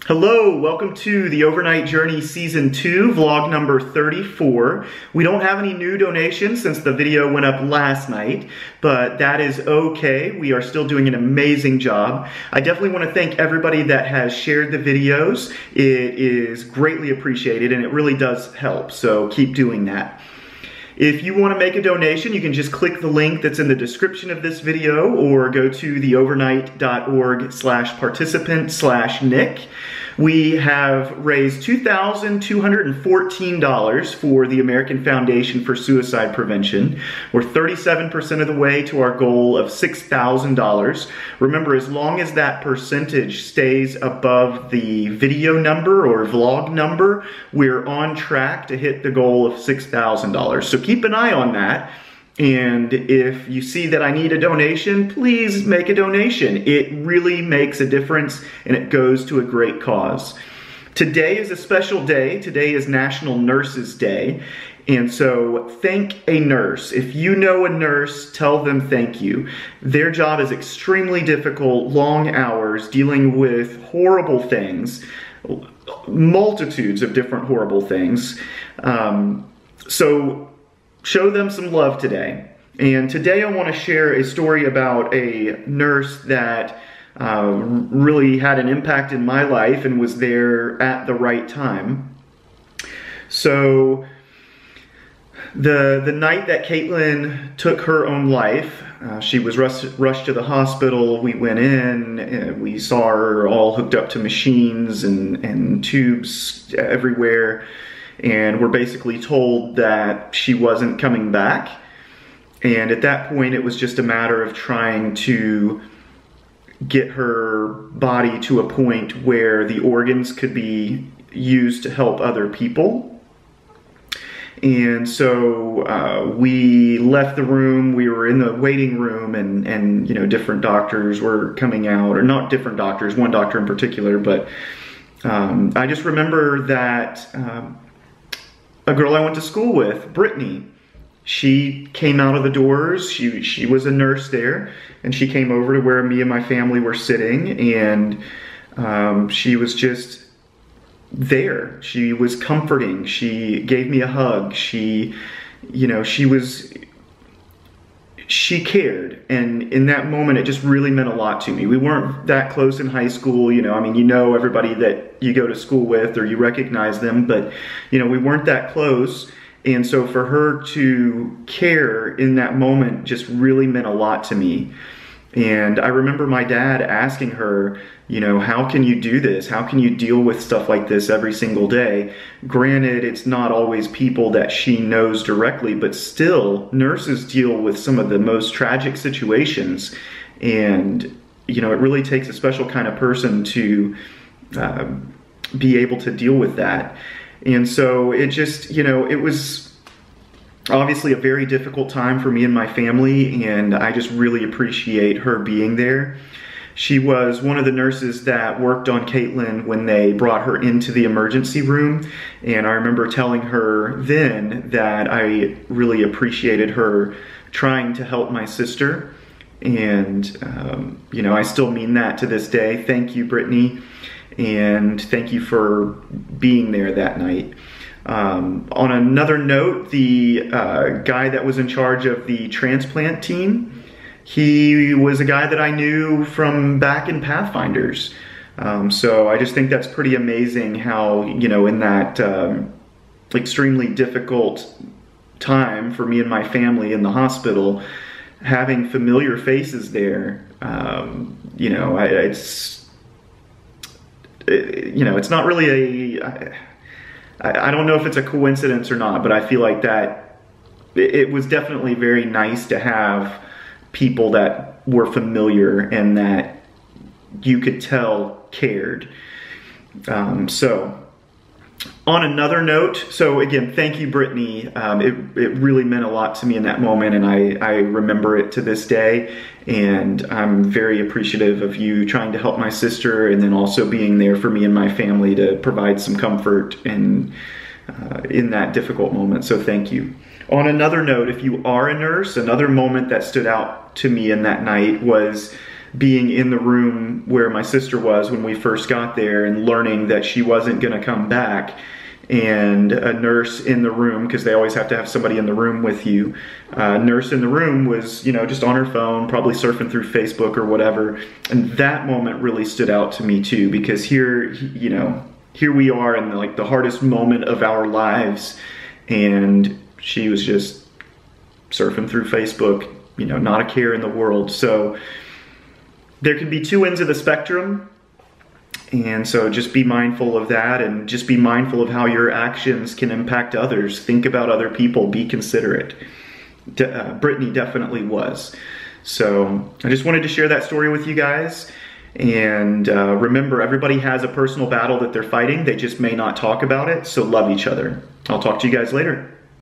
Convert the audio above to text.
Hello, welcome to the Overnight Journey Season 2, vlog number 34. We don't have any new donations since the video went up last night, but that is okay. We are still doing an amazing job. I definitely want to thank everybody that has shared the videos. It is greatly appreciated and it really does help, so keep doing that. If you want to make a donation, you can just click the link that's in the description of this video or go to theovernight.org/participant/Nick. We have raised $2,214 for the American Foundation for Suicide Prevention. We're 37% of the way to our goal of $6,000. Remember, as long as that percentage stays above the video number or vlog number, we're on track to hit the goal of $6,000. So keep an eye on that. And if you see that I need a donation, please make a donation. It really makes a difference and it goes to a great cause. Today is a special day. Today is National Nurses Day. And so thank a nurse. If you know a nurse, tell them thank you. Their job is extremely difficult, long hours, dealing with horrible things, multitudes of different horrible things. So show them some love today. And today I want to share a story about a nurse that really had an impact in my life and was there at the right time. So the night that Caitlin took her own life, she was rushed to the hospital. We went in, we saw her all hooked up to machines and tubes everywhere. And we're basically told that she wasn't coming back. And at that point, it was just a matter of trying to get her body to a point where the organs could be used to help other people. And so we left the room. We were in the waiting room, and you know, different doctors were coming out, or not different doctors, one doctor in particular, but I just remember that a girl I went to school with, Brittany, she came out of the doors. She was a nurse there, and she came over to where me and my family were sitting, and she was just there. She was comforting. She gave me a hug. She cared, and in that moment it just really meant a lot to me. We weren't that close in high school, you know, I mean, you know everybody that you go to school with or you recognize them, but you know, we weren't that close. And so for her to care in that moment just really meant a lot to me. And I remember my dad asking her, you know, how can you do this? How can you deal with stuff like this every single day? Granted, it's not always people that she knows directly, but still, nurses deal with some of the most tragic situations. And, you know, it really takes a special kind of person to be able to deal with that. And so it just, you know, it was obviously a very difficult time for me and my family, and I just really appreciate her being there. She was one of the nurses that worked on Caitlin when they brought her into the emergency room, and I remember telling her then that I really appreciated her trying to help my sister, and you know, I still mean that to this day. Thank you, Brittany, and thank you for being there that night. On another note, the guy that was in charge of the transplant team, he was a guy that I knew from back in Pathfinders. So I just think that's pretty amazing how, you know, in that extremely difficult time for me and my family in the hospital, having familiar faces there, you know, you know, it's not really I don't know if it's a coincidence or not, but I feel like that it was definitely very nice to have people that were familiar and that you could tell cared. So on another note, so again, thank you, Brittany. It really meant a lot to me in that moment, and I remember it to this day. And I'm very appreciative of you trying to help my sister, and then also being there for me and my family to provide some comfort in that difficult moment. So thank you. On another note, if you are a nurse, another moment that stood out to me in that night was being in the room where my sister was when we first got there and learning that she wasn't going to come back, and a nurse in the room, because they always have to have somebody in the room with you. A nurse in the room was, you know, just on her phone, probably surfing through Facebook or whatever. And that moment really stood out to me too, because here, you know, here we are in like the hardest moment of our lives, and she was just surfing through Facebook, you know, not a care in the world. So there can be two ends of the spectrum. And so just be mindful of that, and just be mindful of how your actions can impact others. Think about other people, be considerate. Brittany definitely was. So I just wanted to share that story with you guys. And remember, everybody has a personal battle that they're fighting. They just may not talk about it. So love each other. I'll talk to you guys later.